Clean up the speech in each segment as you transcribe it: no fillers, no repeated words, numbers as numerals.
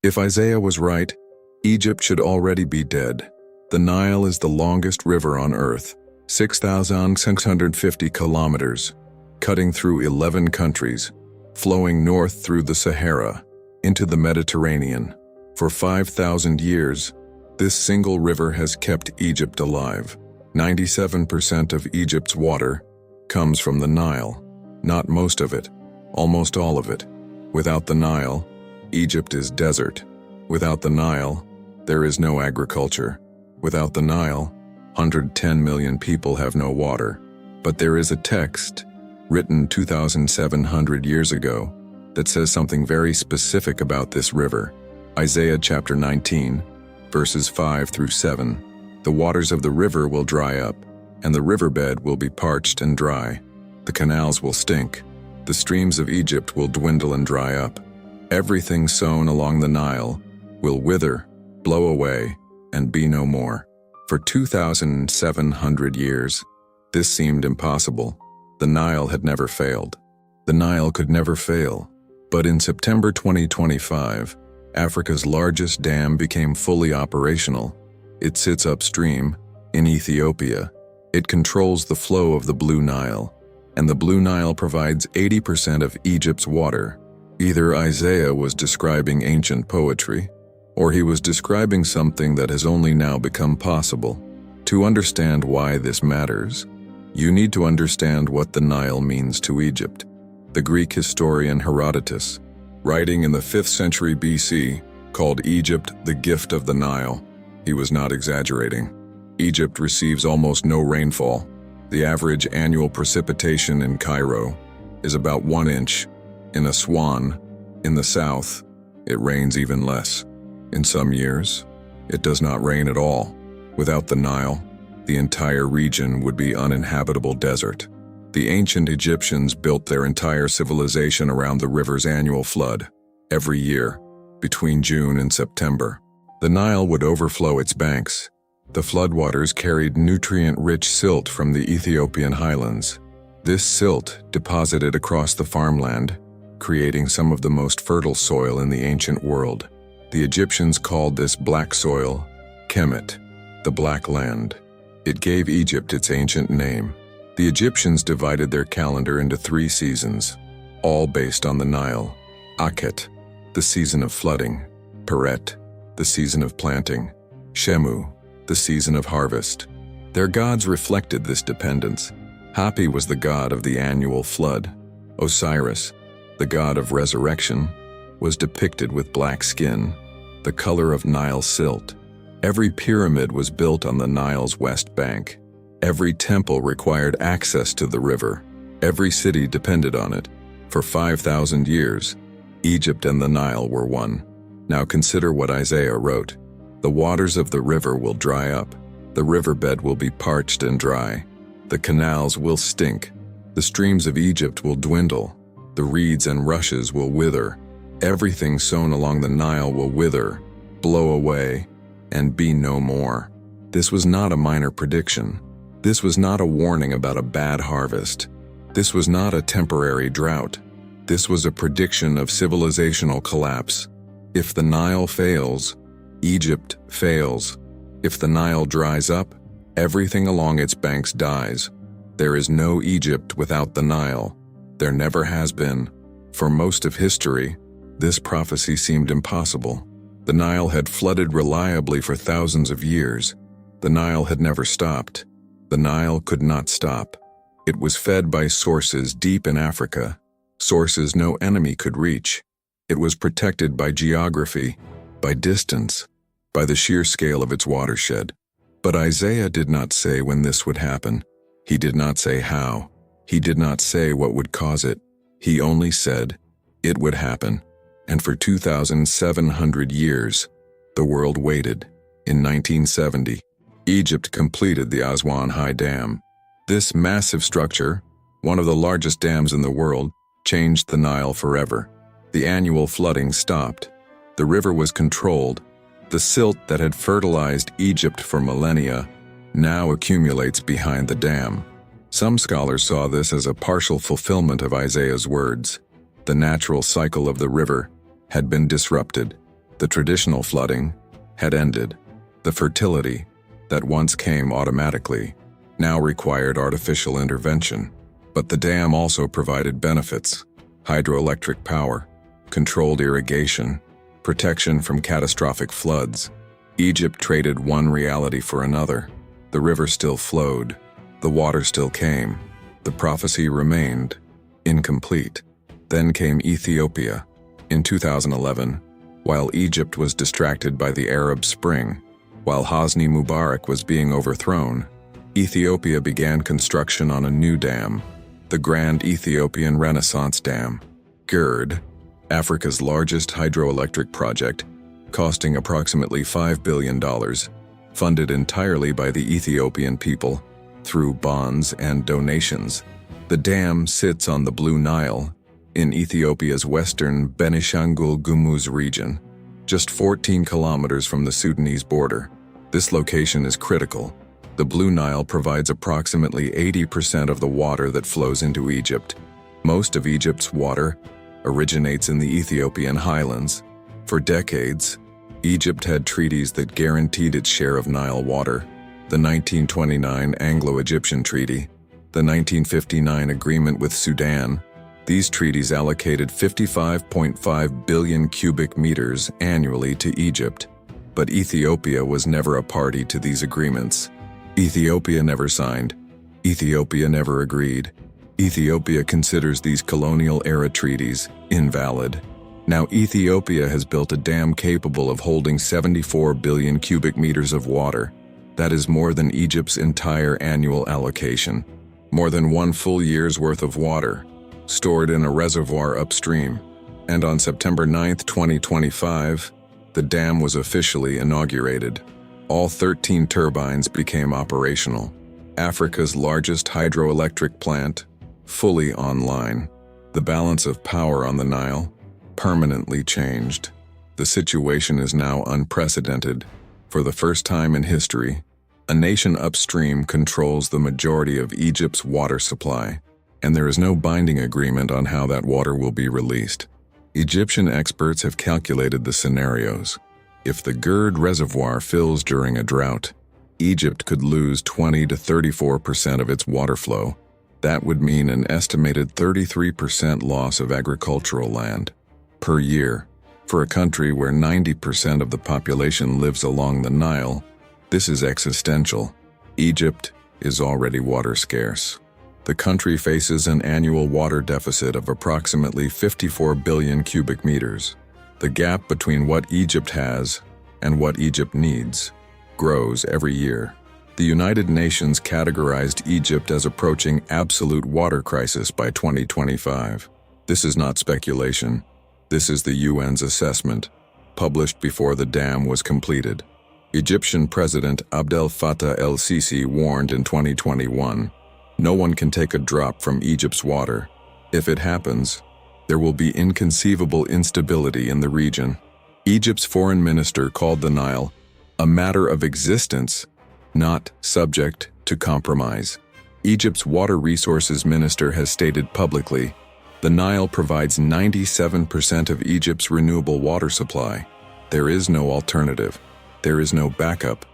If Isaiah was right, Egypt should already be dead. The Nile is the longest river on Earth, 6,650 kilometers, cutting through 11 countries, flowing north through the Sahara into the Mediterranean. For 5,000 years, this single river has kept Egypt alive. 97% of Egypt's water comes from the Nile. Not most of it, almost all of it. Without the Nile, Egypt is desert. Without the Nile, there is no agriculture. Without the Nile, 110 million people have no water. But there is a text, written 2,700 years ago, that says something very specific about this river. Isaiah chapter 19, verses 5 through 7. The waters of the river will dry up, and the riverbed will be parched and dry. The canals will stink. The streams of Egypt will dwindle and dry up. Everything sown along the Nile will wither, blow away, and be no more. For 2,700 years, this seemed impossible. The Nile had never failed. The Nile could never fail. But in September 2025, Africa's largest dam became fully operational. It sits upstream, in Ethiopia. It controls the flow of the Blue Nile, and the Blue Nile provides 80% of Egypt's water. Either Isaiah was describing ancient poetry, or he was describing something that has only now become possible. To understand why this matters, you need to understand what the Nile means to Egypt. The Greek historian Herodotus, writing in the 5th century BC, called Egypt the gift of the Nile. He was not exaggerating. Egypt receives almost no rainfall. The average annual precipitation in Cairo is about 1 inch. In Aswan, in the south, it rains even less. In some years, it does not rain at all. Without the Nile, the entire region would be uninhabitable desert. The ancient Egyptians built their entire civilization around the river's annual flood. Every year, between June and September, the Nile would overflow its banks. The floodwaters carried nutrient-rich silt from the Ethiopian highlands. This silt deposited across the farmland, creating some of the most fertile soil in the ancient world. The Egyptians called this black soil Kemet, the Black Land. It gave Egypt its ancient name. The Egyptians divided their calendar into 3 seasons, all based on the Nile. Akhet, the season of flooding; Peret, the season of planting; Shemu, the season of harvest. Their gods reflected this dependence. Hapi was the god of the annual flood. Osiris, the god of resurrection, was depicted with black skin, the color of Nile silt. Every pyramid was built on the Nile's west bank. Every temple required access to the river. Every city depended on it. For 5,000 years, Egypt and the Nile were one. Now consider what Isaiah wrote. The waters of the river will dry up. The riverbed will be parched and dry. The canals will stink. The streams of Egypt will dwindle. The reeds and rushes will wither. Everything sown along the Nile will wither, blow away, and be no more. This was not a minor prediction. This was not a warning about a bad harvest. This was not a temporary drought. This was a prediction of civilizational collapse. If the Nile fails, Egypt fails. If the Nile dries up, everything along its banks dies. There is no Egypt without the Nile. There never has been. For most of history, this prophecy seemed impossible. The Nile had flooded reliably for thousands of years. The Nile had never stopped. The Nile could not stop. It was fed by sources deep in Africa, sources no enemy could reach. It was protected by geography, by distance, by the sheer scale of its watershed. But Isaiah did not say when this would happen. He did not say how. He did not say what would cause it. He only said, it would happen. And for 2,700 years, the world waited. In 1970, Egypt completed the Aswan High Dam. This massive structure, one of the largest dams in the world, changed the Nile forever. The annual flooding stopped. The river was controlled. The silt that had fertilized Egypt for millennia now accumulates behind the dam. Some scholars saw this as a partial fulfillment of Isaiah's words. The natural cycle of the river had been disrupted. The traditional flooding had ended. The fertility that once came automatically now required artificial intervention. But the dam also provided benefits: hydroelectric power, controlled irrigation, protection from catastrophic floods. Egypt traded one reality for another. The river still flowed. The water still came. The prophecy remained incomplete. Then came Ethiopia. In 2011, while Egypt was distracted by the Arab Spring, while Hosni Mubarak was being overthrown, Ethiopia began construction on a new dam, the Grand Ethiopian Renaissance Dam, GERD, Africa's largest hydroelectric project, costing approximately $5 billion, funded entirely by the Ethiopian people through bonds and donations. The dam sits on the Blue Nile in Ethiopia's western Benishangul Gumuz region, just 14 kilometers from the Sudanese border. This location is critical. The Blue Nile provides approximately 80% of the water that flows into Egypt. Most of Egypt's water originates in the Ethiopian highlands. For decades, Egypt had treaties that guaranteed its share of Nile water: the 1929 Anglo-Egyptian Treaty, the 1959 agreement with Sudan. These treaties allocated 55.5 billion cubic meters annually to Egypt, but Ethiopia was never a party to these agreements. Ethiopia never signed. Ethiopia never agreed. Ethiopia considers these colonial-era treaties invalid. Now Ethiopia has built a dam capable of holding 74 billion cubic meters of water. That is more than Egypt's entire annual allocation. More than one full year's worth of water, stored in a reservoir upstream. And on September 9, 2025, the dam was officially inaugurated. All 13 turbines became operational. Africa's largest hydroelectric plant, fully online. The balance of power on the Nile permanently changed. The situation is now unprecedented. For the first time in history, a nation upstream controls the majority of Egypt's water supply, and there is no binding agreement on how that water will be released. Egyptian experts have calculated the scenarios. If the GERD reservoir fills during a drought, Egypt could lose 20 to 34% of its water flow. That would mean an estimated 33% loss of agricultural land per year. For a country where 90% of the population lives along the Nile, this is existential. Egypt is already water scarce. The country faces an annual water deficit of approximately 54 billion cubic meters. The gap between what Egypt has and what Egypt needs grows every year. The United Nations categorized Egypt as approaching absolute water crisis by 2025. This is not speculation. This is the UN's assessment, published before the dam was completed. Egyptian President Abdel Fattah el-Sisi warned in 2021, "No one can take a drop from Egypt's water. If it happens, there will be inconceivable instability in the region." Egypt's foreign minister called the Nile a matter of existence, not subject to compromise. Egypt's water resources minister has stated publicly, "The Nile provides 97% of Egypt's renewable water supply. There is no alternative. There is no backup.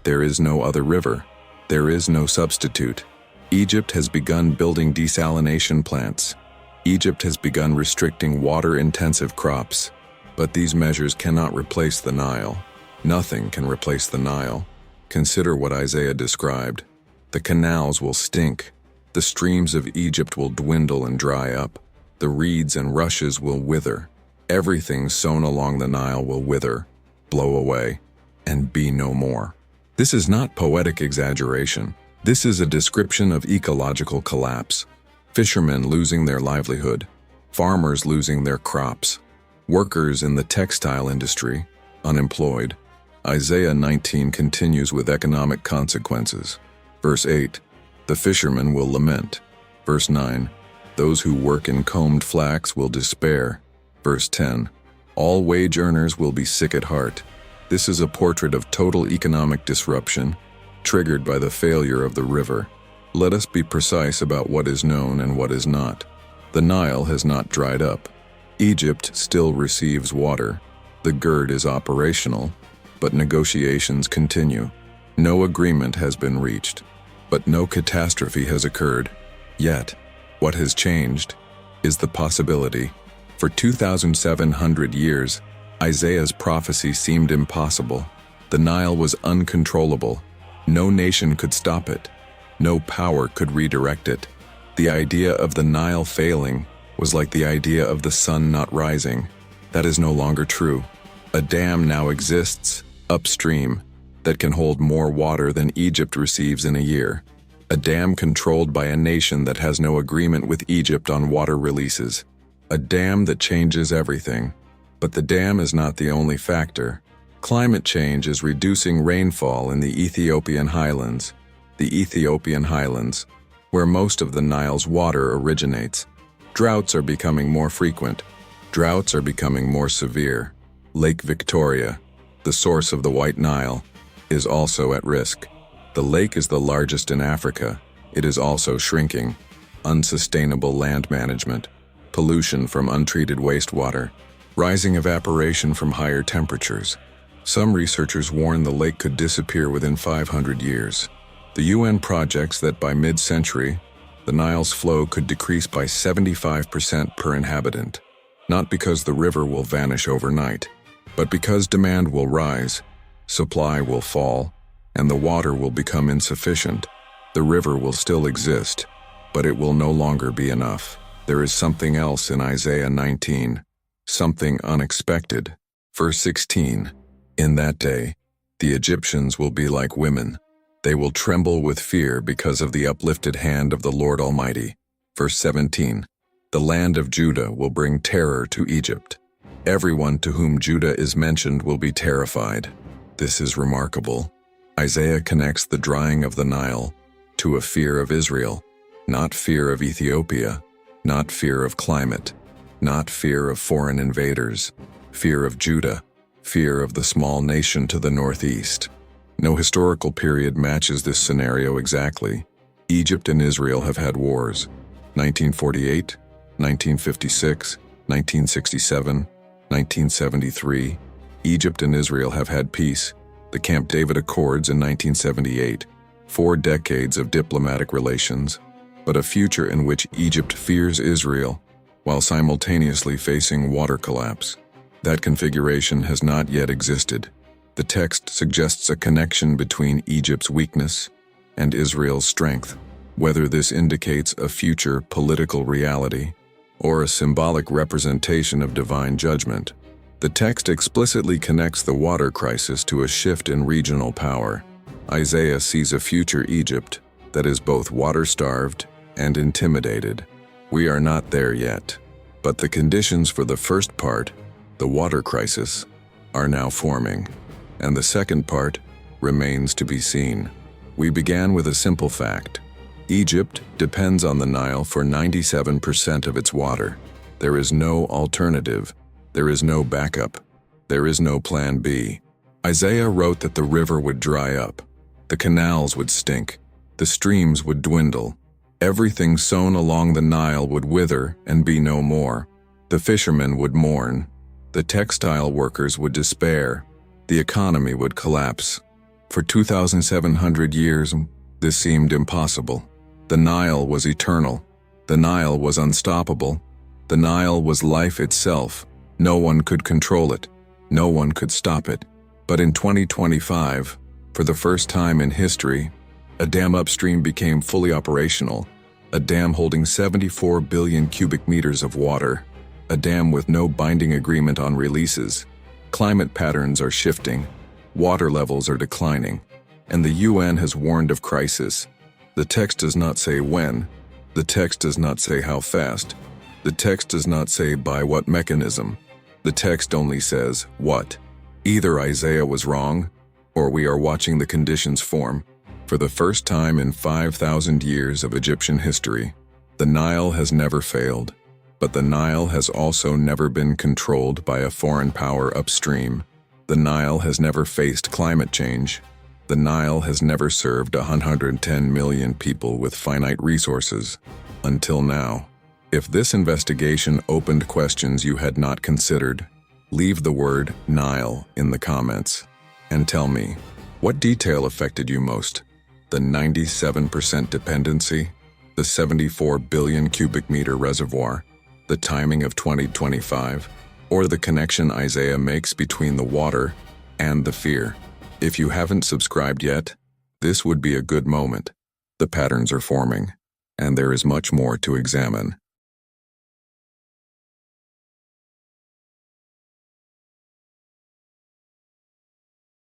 There is no other river. There is no substitute." Egypt has begun building desalination plants. Egypt has begun restricting water-intensive crops. But these measures cannot replace the Nile. Nothing can replace the Nile. Consider what Isaiah described. The canals will stink. The streams of Egypt will dwindle and dry up. The reeds and rushes will wither. Everything sown along the Nile will wither, blow away, and be no more. This is not poetic exaggeration. This is a description of ecological collapse. Fishermen losing their livelihood, farmers losing their crops, workers in the textile industry unemployed. Isaiah 19 continues with economic consequences. Verse 8, "The fishermen will lament." Verse 9, "Those who work in combed flax will despair." Verse 10, "All wage earners will be sick at heart." This is a portrait of total economic disruption, triggered by the failure of the river. Let us be precise about what is known and what is not. The Nile has not dried up. Egypt still receives water. The GERD is operational, but negotiations continue. No agreement has been reached, but no catastrophe has occurred. Yet, what has changed is the possibility. For 2,700 years, Isaiah's prophecy seemed impossible. The Nile was uncontrollable. No nation could stop it. No power could redirect it. The idea of the Nile failing was like the idea of the sun not rising. That is no longer true. A dam now exists, upstream, that can hold more water than Egypt receives in a year. A dam controlled by a nation that has no agreement with Egypt on water releases. A dam that changes everything. But the dam is not the only factor. Climate change is reducing rainfall in the Ethiopian highlands. The Ethiopian highlands, where most of the Nile's water originates. Droughts are becoming more frequent. Droughts are becoming more severe. Lake Victoria, the source of the White Nile, is also at risk. The lake is the largest in Africa. It is also shrinking. Unsustainable land management, pollution from untreated wastewater, rising evaporation from higher temperatures. Some researchers warn the lake could disappear within 500 years. The UN projects that by mid-century, the Nile's flow could decrease by 75% per inhabitant, not because the river will vanish overnight, but because demand will rise, supply will fall, and the water will become insufficient. The river will still exist, but it will no longer be enough. There is something else in Isaiah 19, something unexpected. Verse 16, in that day, the Egyptians will be like women. They will tremble with fear because of the uplifted hand of the Lord Almighty. Verse 17, the land of Judah will bring terror to Egypt. Everyone to whom Judah is mentioned will be terrified. This is remarkable. Isaiah connects the drying of the Nile to a fear of Israel, not fear of Ethiopia, not fear of climate, not fear of foreign invaders, fear of Judah, fear of the small nation to the northeast. No historical period matches this scenario exactly. Egypt and Israel have had wars. 1948, 1956, 1967, 1973. Egypt and Israel have had peace. The Camp David Accords in 1978. 4 decades of diplomatic relations, but a future in which Egypt fears Israel while simultaneously facing water collapse. That configuration has not yet existed. The text suggests a connection between Egypt's weakness and Israel's strength, whether this indicates a future political reality or a symbolic representation of divine judgment. The text explicitly connects the water crisis to a shift in regional power. Isaiah sees a future Egypt that is both water-starved and intimidated. We are not there yet, but the conditions for the first part, the water crisis, are now forming. And the second part remains to be seen. We began with a simple fact. Egypt depends on the Nile for 97% of its water. There is no alternative. There is no backup. There is no plan B. Isaiah wrote that the river would dry up. The canals would stink. The streams would dwindle. Everything sown along the Nile would wither and be no more. The fishermen would mourn. The textile workers would despair. The economy would collapse. For 2,700 years, this seemed impossible. The Nile was eternal. The Nile was unstoppable. The Nile was life itself. No one could control it. No one could stop it. But in 2025, for the first time in history, a dam upstream became fully operational. A dam holding 74 billion cubic meters of water. A dam with no binding agreement on releases. Climate patterns are shifting, water levels are declining, and the UN has warned of crisis. The text does not say when, the text does not say how fast, the text does not say by what mechanism, the text only says what. Either Isaiah was wrong, or we are watching the conditions form. For the first time in 5,000 years of Egyptian history, the Nile has never failed. But the Nile has also never been controlled by a foreign power upstream. The Nile has never faced climate change. The Nile has never served 110 million people with finite resources. Until now. If this investigation opened questions you had not considered, Leave the word Nile in the comments and tell me, what detail affected you most? The 97% dependency, the 74 billion cubic meter reservoir, the timing of 2025, or the connection Isaiah makes between the water and the fear? If you haven't subscribed yet, this would be a good moment. The patterns are forming, and there is much more to examine.